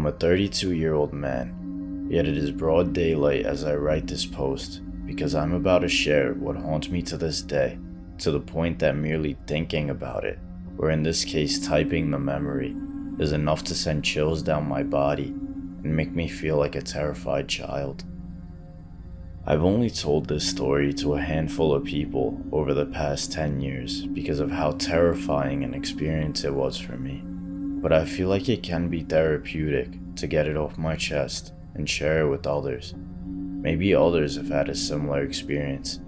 I'm a 32-year-old man, yet it is broad daylight as I write this post because I'm about to share what haunts me to this day, to the point that merely thinking about it, or in this case typing the memory, is enough to send chills down my body and make me feel like a terrified child. I've only told this story to a handful of people over the past 10 years because of how terrifying an experience it was for me, but I feel like it can be therapeutic to get it off my chest and share it with others. Maybe others have had a similar experience.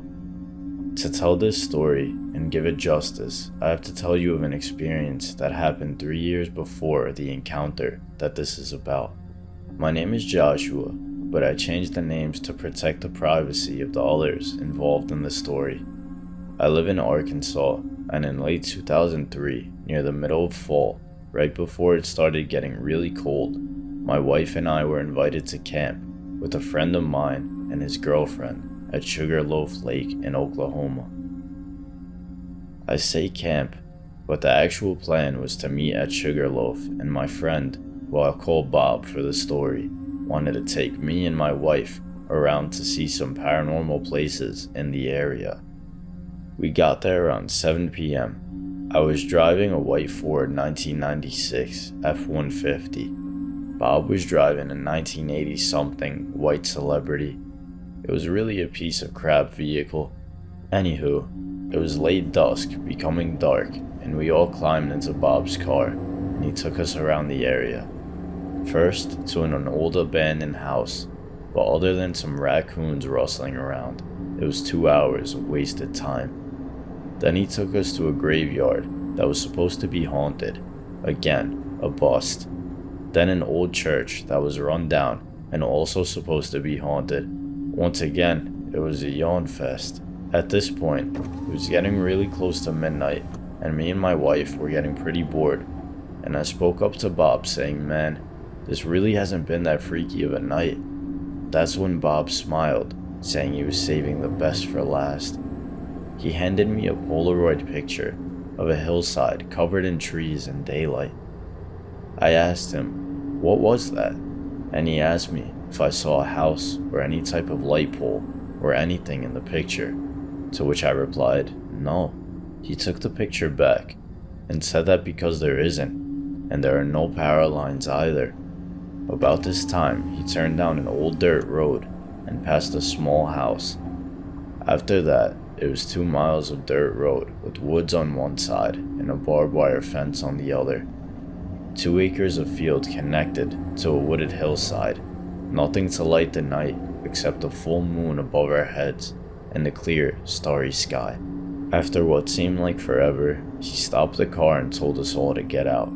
To tell this story and give it justice, I have to tell you of an experience that happened 3 years before the encounter that this is about. My name is Joshua, but I changed the names to protect the privacy of the others involved in the story. I live in Arkansas, and in late 2003, near the middle of fall, right before it started getting really cold, my wife and I were invited to camp with a friend of mine and his girlfriend at Sugarloaf Lake in Oklahoma. I say camp, but the actual plan was to meet at Sugarloaf, and my friend, who I'll call Bob for the story, wanted to take me and my wife around to see some paranormal places in the area. We got there around 7 p.m. I was driving a white Ford 1996 F-150. Bob was driving a 1980 something white Celebrity. It was really a piece of crap vehicle. Anywho, it was late dusk, becoming dark, and we all climbed into Bob's car, and he took us around the area. First, to an old abandoned house, but other than some raccoons rustling around, it was 2 hours of wasted time. Then he took us to a graveyard that was supposed to be haunted. Again, a bust. Then an old church that was run down and also supposed to be haunted. Once again, it was a yawn fest. At this point, it was getting really close to midnight, and me and my wife were getting pretty bored, and I spoke up to Bob saying, "Man, this really hasn't been that freaky of a night." That's when Bob smiled, saying he was saving the best for last. He handed me a Polaroid picture of a hillside covered in trees and daylight. I asked him, "What was that?" And he asked me if I saw a house or any type of light pole or anything in the picture, to which I replied, "No." He took the picture back and said that because there isn't, and there are no power lines either. About this time, he turned down an old dirt road and passed a small house. After that, it was 2 miles of dirt road with woods on one side and a barbed wire fence on the other. 2 acres of field connected to a wooded hillside. Nothing to light the night except a full moon above our heads and the clear, starry sky. After what seemed like forever, he stopped the car and told us all to get out.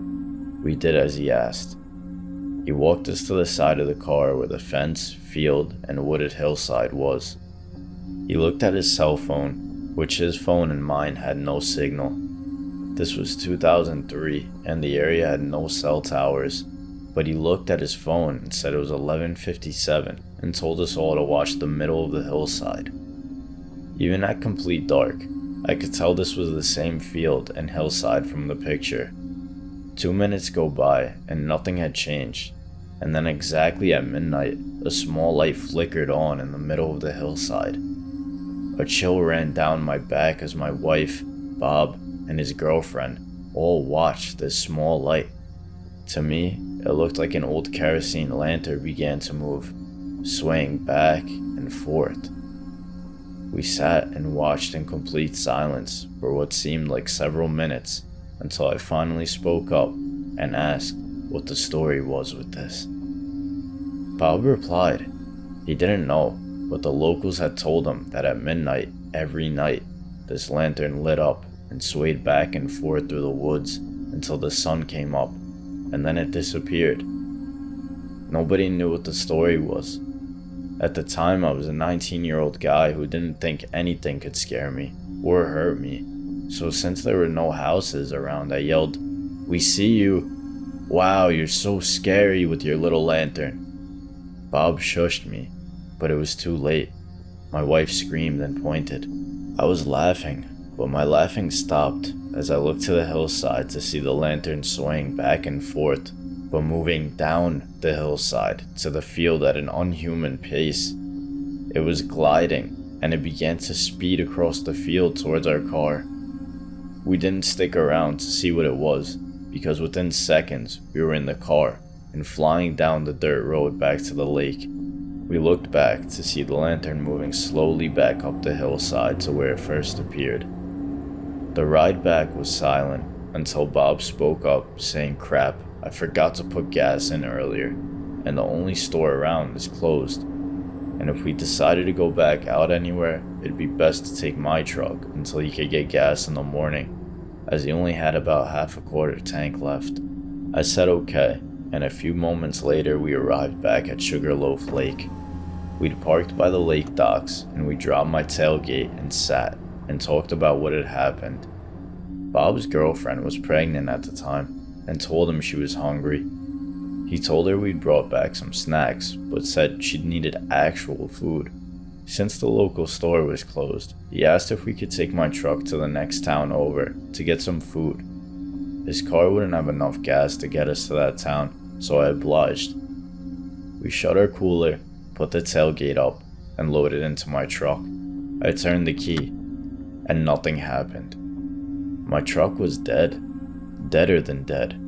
We did as he asked. He walked us to the side of the car where the fence, field, and wooded hillside was. He looked at his cell phone, which his phone and mine had no signal. This was 2003, and the area had no cell towers, but he looked at his phone and said it was 11:57 and told us all to watch the middle of the hillside. Even at complete dark, I could tell this was the same field and hillside from the picture. 2 minutes go by and nothing had changed, and then exactly at midnight, a small light flickered on in the middle of the hillside. A chill ran down my back as my wife, Bob, and his girlfriend all watched this small light. To me, it looked like an old kerosene lantern began to move, swaying back and forth. We sat and watched in complete silence for what seemed like several minutes, until I finally spoke up and asked what the story was with this. Bob replied he didn't know, but the locals had told him that at midnight, every night, this lantern lit up and swayed back and forth through the woods until the sun came up, and then it disappeared. Nobody knew what the story was. At the time, I was a 19-year-old guy who didn't think anything could scare me or hurt me. So since there were no houses around, I yelled, "We see you! Wow, you're so scary with your little lantern." Bob shushed me, but it was too late. My wife screamed and pointed. I was laughing, but my laughing stopped as I looked to the hillside to see the lantern swaying back and forth but moving down the hillside to the field at an unhuman pace. It was gliding, and it began to speed across the field towards our car. We didn't stick around to see what it was, because within seconds we were in the car and flying down the dirt road back to the lake. We looked back to see the lantern moving slowly back up the hillside to where it first appeared. The ride back was silent until Bob spoke up, saying, "Crap, I forgot to put gas in earlier, and the only store around is closed. And if we decided to go back out anywhere, it'd be best to take my truck until he could get gas in the morning, as he only had about half a quarter tank left." I said okay, and a few moments later we arrived back at Sugarloaf Lake. We'd parked by the lake docks, and we dropped my tailgate and sat and talked about what had happened. Bob's girlfriend was pregnant at the time and told him she was hungry. He told her we'd brought back some snacks, but said she needed actual food. Since the local store was closed, he asked if we could take my truck to the next town over to get some food. His car wouldn't have enough gas to get us to that town, so I obliged. We shut our cooler, put the tailgate up, and loaded into my truck. I turned the key, and nothing happened. My truck was dead. Deader than dead.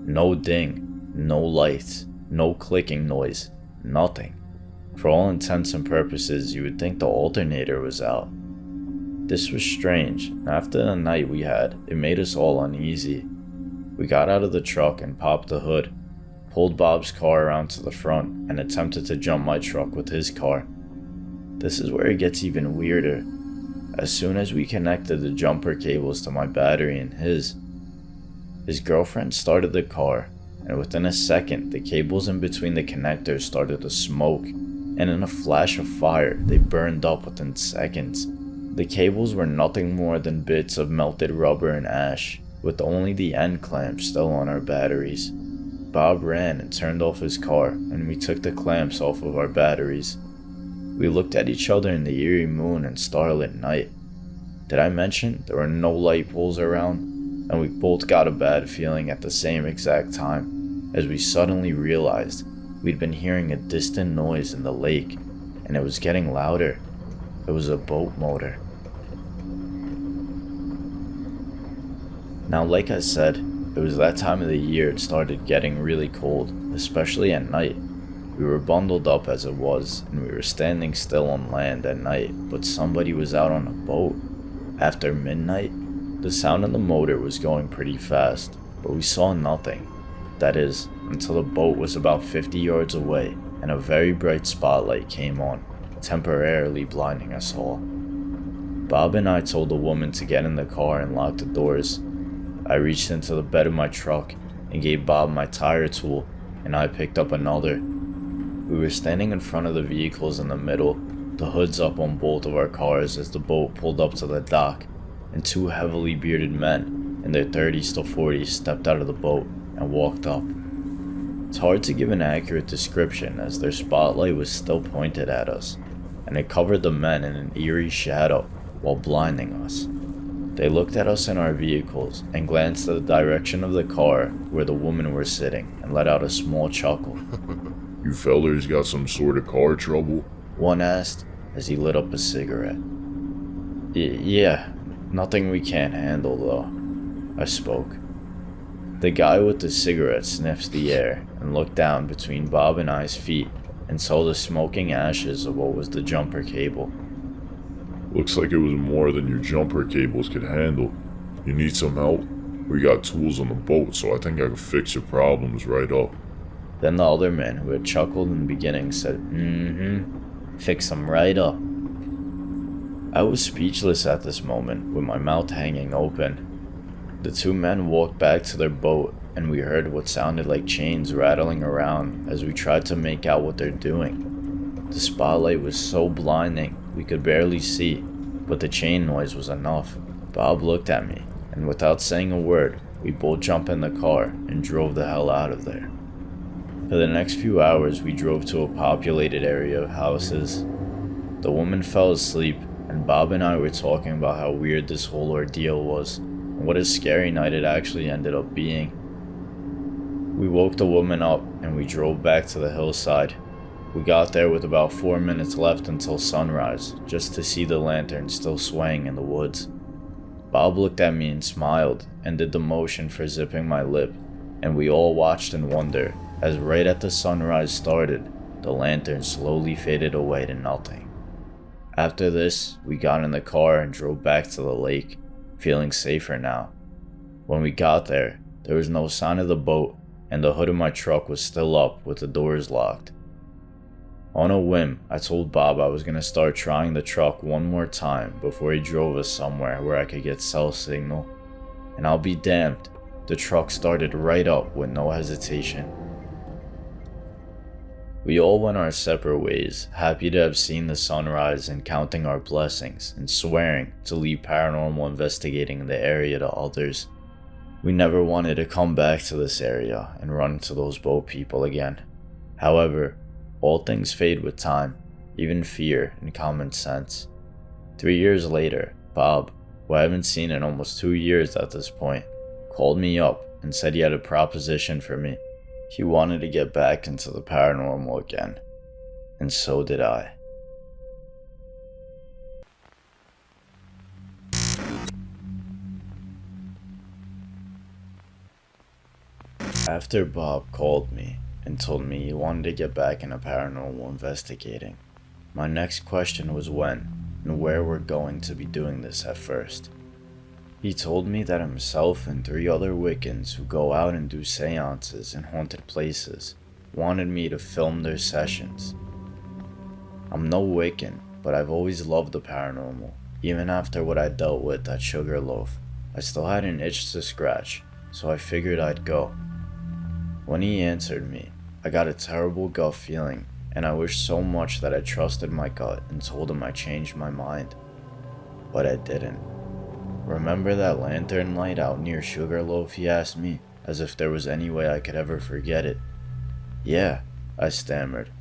No ding, no lights, no clicking noise, nothing. For all intents and purposes, you would think the alternator was out. This was strange, and after the night we had, it made us all uneasy. We got out of the truck and popped the hood, pulled Bob's car around to the front, and attempted to jump my truck with his car. This is where it gets even weirder. As soon as we connected the jumper cables to my battery and his girlfriend started the car, and within a second the cables in between the connectors started to smoke, and in a flash of fire they burned up within seconds. The cables were nothing more than bits of melted rubber and ash, with only the end clamps still on our batteries. Bob ran and turned off his car, and we took the clamps off of our batteries. We looked at each other in the eerie moon and starlit night. Did I mention there were no light poles around? And we both got a bad feeling at the same exact time, as we suddenly realized we'd been hearing a distant noise in the lake, and it was getting louder. It was a boat motor. Now, like I said, it was that time of the year it started getting really cold, especially at night. We were bundled up as it was, and we were standing still on land at night, but somebody was out on a boat. After midnight, the sound of the motor was going pretty fast, but we saw nothing. That is, until the boat was about 50 yards away, and a very bright spotlight came on, temporarily blinding us all. Bob and I told the woman to get in the car and lock the doors. I reached into the bed of my truck and gave Bob my tire tool, and I picked up another. We were standing in front of the vehicles in the middle, the hoods up on both of our cars as the boat pulled up to the dock, and two heavily bearded men in their 30s to 40s stepped out of the boat and walked up. It's hard to give an accurate description as their spotlight was still pointed at us, and it covered the men in an eerie shadow while blinding us. They looked at us in our vehicles and glanced at the direction of the car where the women were sitting and let out a small chuckle. "You fellers got some sort of car trouble?" one asked as he lit up a cigarette. Yeah, nothing we can't handle though," I spoke. The guy with the cigarette sniffed the air and looked down between Bob and I's feet and saw the smoking ashes of what was the jumper cable. "Looks like it was more than your jumper cables could handle. You need some help? We got tools on the boat, so I think I can fix your problems right up." Then the other man who had chuckled in the beginning said, fix them right up." I was speechless at this moment, with my mouth hanging open. The two men walked back to their boat, and we heard what sounded like chains rattling around as we tried to make out what they're doing. The spotlight was so blinding, we could barely see, but the chain noise was enough. Bob looked at me, and without saying a word, we both jumped in the car and drove the hell out of there. For the next few hours, we drove to a populated area of houses. The woman fell asleep, and Bob and I were talking about how weird this whole ordeal was, and what a scary night it actually ended up being. We woke the woman up and we drove back to the hillside. We got there with about 4 minutes left until sunrise, just to see the lantern still swaying in the woods. Bob looked at me and smiled and did the motion for zipping my lip, and we all watched in wonder as right at the sunrise started, the lantern slowly faded away to nothing. After this, we got in the car and drove back to the lake, feeling safer now. When we got there was no sign of the boat, and the hood of my truck was still up with the doors locked. On a whim, I told Bob I was going to start trying the truck one more time before he drove us somewhere where I could get cell signal. And I'll be damned, the truck started right up with no hesitation. We all went our separate ways, happy to have seen the sunrise and counting our blessings and swearing to leave paranormal investigating the area to others. We never wanted to come back to this area and run into those boat people again. However, all things fade with time, even fear and common sense. 3 years later, Bob, who I haven't seen in almost 2 years at this point, called me up and said he had a proposition for me. He wanted to get back into the paranormal again, and so did I. After Bob called me and told me he wanted to get back into paranormal investigating, my next question was when and where we're going to be doing this at first. He told me that himself and 3 other Wiccans who go out and do seances in haunted places wanted me to film their sessions. I'm no Wiccan, but I've always loved the paranormal. Even after what I dealt with at Sugarloaf, I still had an itch to scratch, so I figured I'd go. When he answered me, I got a terrible gut feeling, and I wished so much that I trusted my gut and told him I changed my mind. But I didn't. "Remember that lantern light out near Sugarloaf?" he asked me, as if there was any way I could ever forget it. "Yeah," I stammered.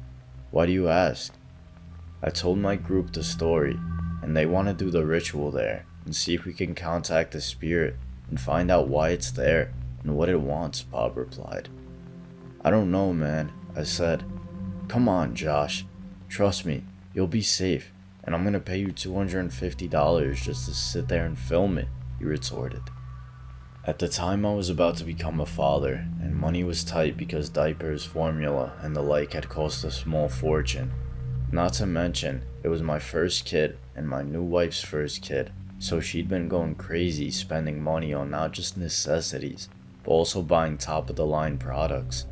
"Why do you ask?" I told my group the story, and they want to do the ritual there and see if we can contact the spirit and find out why it's there and what it wants, Bob replied. "I don't know, man," I said. "Come on, Josh. Trust me, you'll be safe, and I'm gonna pay you $250 just to sit there and film it," he retorted. At the time, I was about to become a father, and money was tight because diapers, formula, and the like had cost a small fortune. Not to mention, it was my first kid and my new wife's first kid, so she'd been going crazy spending money on not just necessities, but also buying top-of-the-line products.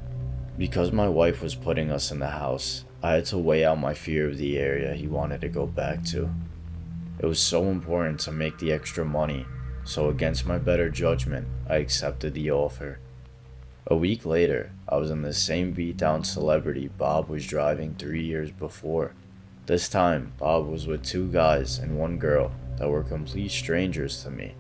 Because my wife was putting us in the house, I had to weigh out my fear of the area he wanted to go back to. It was so important to make the extra money, so against my better judgment, I accepted the offer. A week later, I was in the same beat-down celebrity Bob was driving 3 years before. This time, Bob was with 2 guys and 1 girl that were complete strangers to me.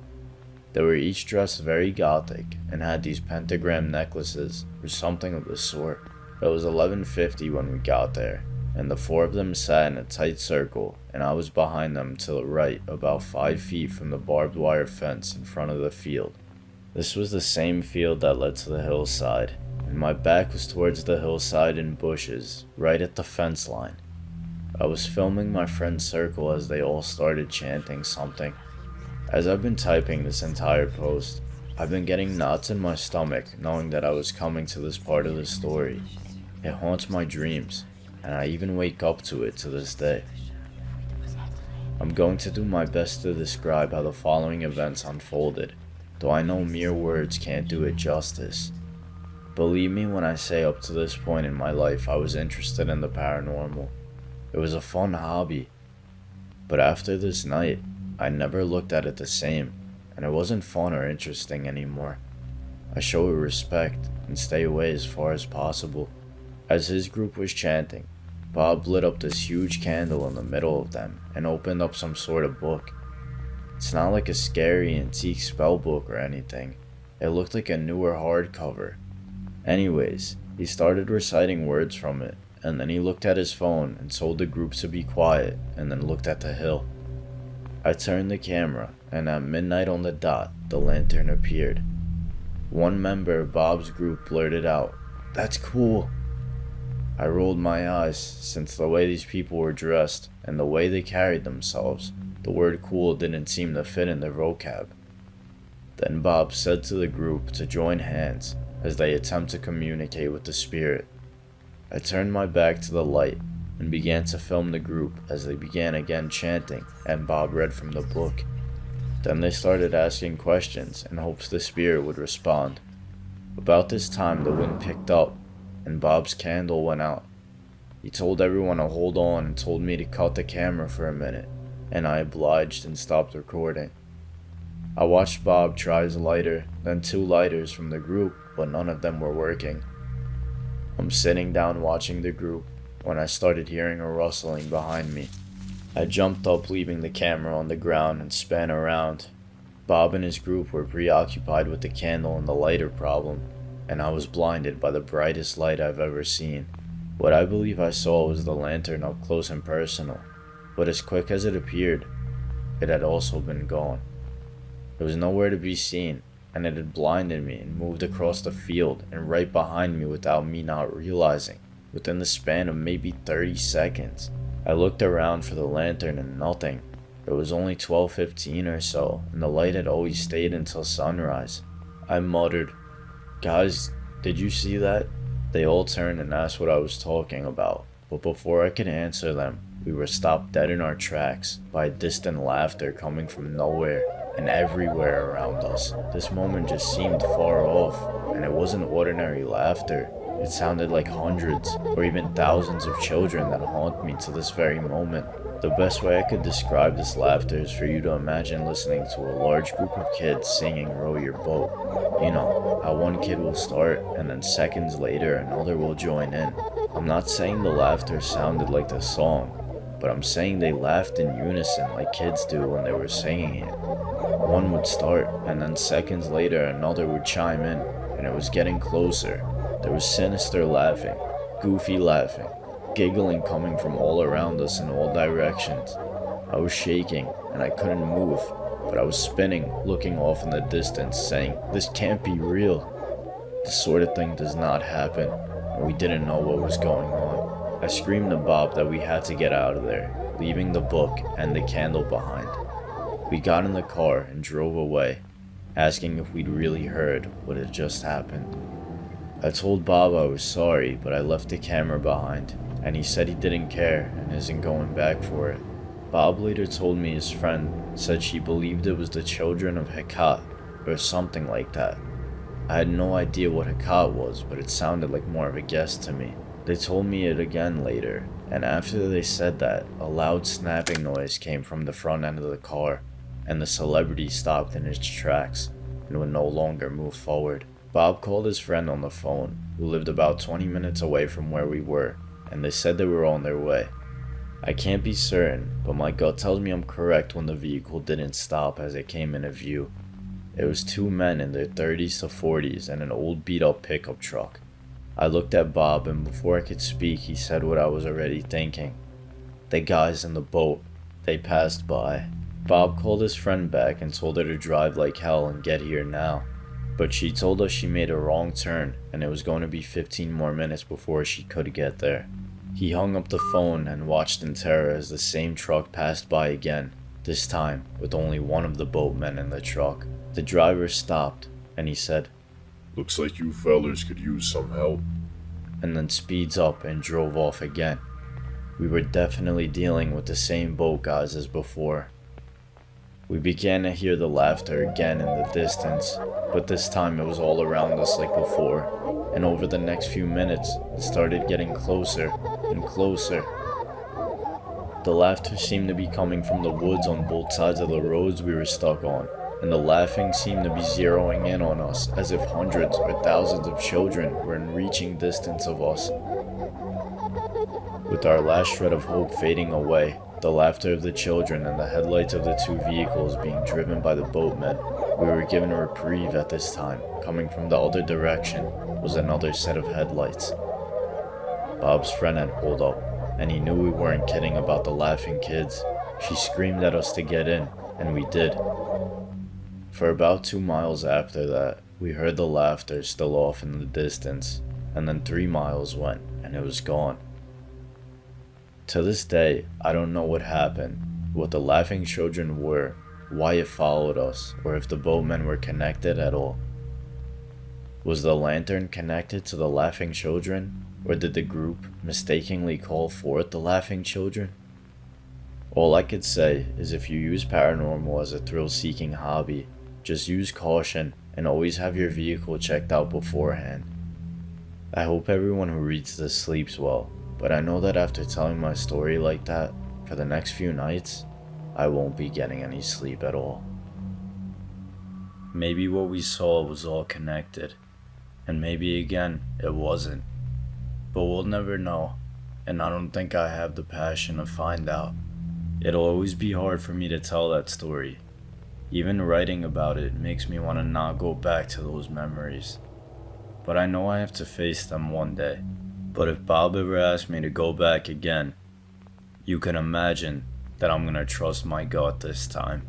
They were each dressed very gothic and had these pentagram necklaces or something of the sort. It was 11:50 when we got there, and the 4 of them sat in a tight circle, and I was behind them to the right about 5 feet from the barbed wire fence in front of the field. This was the same field that led to the hillside, and my back was towards the hillside and bushes, right at the fence line. I was filming my friend's circle as they all started chanting something. As I've been typing this entire post, I've been getting knots in my stomach knowing that I was coming to this part of the story. It haunts my dreams, and I even wake up to it to this day. I'm going to do my best to describe how the following events unfolded, though I know mere words can't do it justice. Believe me when I say up to this point in my life I was interested in the paranormal. It was a fun hobby. But after this night, I never looked at it the same, and it wasn't fun or interesting anymore. I show it respect and stay away as far as possible. As his group was chanting, Bob lit up this huge candle in the middle of them and opened up some sort of book. It's not like a scary antique spell book or anything. It looked like a newer hardcover. Anyways, he started reciting words from it, and then he looked at his phone and told the group to be quiet and then looked at the hill. I turned the camera, and at midnight on the dot, the lantern appeared. One member of Bob's group blurted out, That's cool. I rolled my eyes, since the way these people were dressed and the way they carried themselves, the word cool didn't seem to fit in their vocab. Then Bob said to the group to join hands as they attempt to communicate with the spirit. I turned my back to the light and began to film the group as they began again chanting and Bob read from the book. Then they started asking questions in hopes the spirit would respond. About this time the wind picked up and Bob's candle went out. He told everyone to hold on and told me to cut the camera for a minute, and I obliged and stopped recording. I watched Bob try his lighter, then 2 lighters from the group, but none of them were working. I'm sitting down watching the group when I started hearing a rustling behind me. I jumped up, leaving the camera on the ground, and span around. Bob and his group were preoccupied with the candle and the lighter problem, and I was blinded by the brightest light I've ever seen. What I believe I saw was the lantern up close and personal, but as quick as it appeared, it had also been gone. It was nowhere to be seen, and it had blinded me and moved across the field and right behind me without me not realizing, within the span of maybe 30 seconds. I looked around for the lantern and nothing. It was only 12:15 or so, and the light had always stayed until sunrise. I muttered, "Guys, did you see that?" They all turned and asked what I was talking about, but before I could answer them, we were stopped dead in our tracks by distant laughter coming from nowhere and everywhere around us. This moment just seemed far off, and it wasn't ordinary laughter. It sounded like hundreds or even thousands of children that haunt me to this very moment. The best way I could describe this laughter is for you to imagine listening to a large group of kids singing "Row Your Boat." You know, how one kid will start and then seconds later another will join in. I'm not saying the laughter sounded like the song, but I'm saying they laughed in unison like kids do when they were singing it. One would start, and then seconds later another would chime in, and it was getting closer. There was sinister laughing, goofy laughing, giggling coming from all around us in all directions. I was shaking, and I couldn't move, but I was spinning, looking off in the distance, saying, "This can't be real. This sort of thing does not happen," and we didn't know what was going on. I screamed to Bob that we had to get out of there, leaving the book and the candle behind. We got in the car and drove away, asking if we'd really heard what had just happened. I told Bob I was sorry, but I left the camera behind, and he said he didn't care and isn't going back for it. Bob later told me his friend said she believed it was the children of Hecate, or something like that. I had no idea what Hecate was, but it sounded like more of a guess to me. They told me it again later, and after they said that, a loud snapping noise came from the front end of the car, and the celebrity stopped in its tracks and would no longer move forward. Bob called his friend on the phone, who lived about 20 minutes away from where we were, and they said they were on their way. I can't be certain, but my gut tells me I'm correct when the vehicle didn't stop as it came into view. It was 2 men in their 30s to 40s and an old beat-up pickup truck. I looked at Bob, and before I could speak, he said what I was already thinking. "The guys in the boat, they passed by." Bob called his friend back and told her to drive like hell and get here now, but she told us she made a wrong turn and it was going to be 15 more minutes before she could get there. He hung up the phone and watched in terror as the same truck passed by again, this time with only one of the boatmen in the truck. The driver stopped and he said, "Looks like you fellers could use some help," and then speeds up and drove off again. We were definitely dealing with the same boat guys as before. We began to hear the laughter again in the distance, but this time it was all around us like before, and over the next few minutes, it started getting closer and closer. The laughter seemed to be coming from the woods on both sides of the roads we were stuck on, and the laughing seemed to be zeroing in on us as if hundreds or thousands of children were in reaching distance of us. With our last shred of hope fading away, the laughter of the children and the headlights of the 2 vehicles being driven by the boatmen, we were given a reprieve at this time. Coming from the other direction was another set of headlights. Bob's friend had pulled up, and he knew we weren't kidding about the laughing kids. She screamed at us to get in, and we did. For about 2 miles after that, we heard the laughter still off in the distance, and then 3 miles went, and it was gone. To this day, I don't know what happened, what the laughing children were, why it followed us, or if the boatmen were connected at all. Was the lantern connected to the laughing children, or did the group mistakenly call forth the laughing children? All I could say is if you use paranormal as a thrill-seeking hobby, just use caution and always have your vehicle checked out beforehand. I hope everyone who reads this sleeps well, but I know that after telling my story like that, for the next few nights, I won't be getting any sleep at all. Maybe what we saw was all connected, and maybe again, it wasn't. But we'll never know, and I don't think I have the passion to find out. It'll always be hard for me to tell that story. Even writing about it makes me want to not go back to those memories. But I know I have to face them one day. But if Bob ever asks me to go back again, you can imagine that I'm gonna trust my gut this time.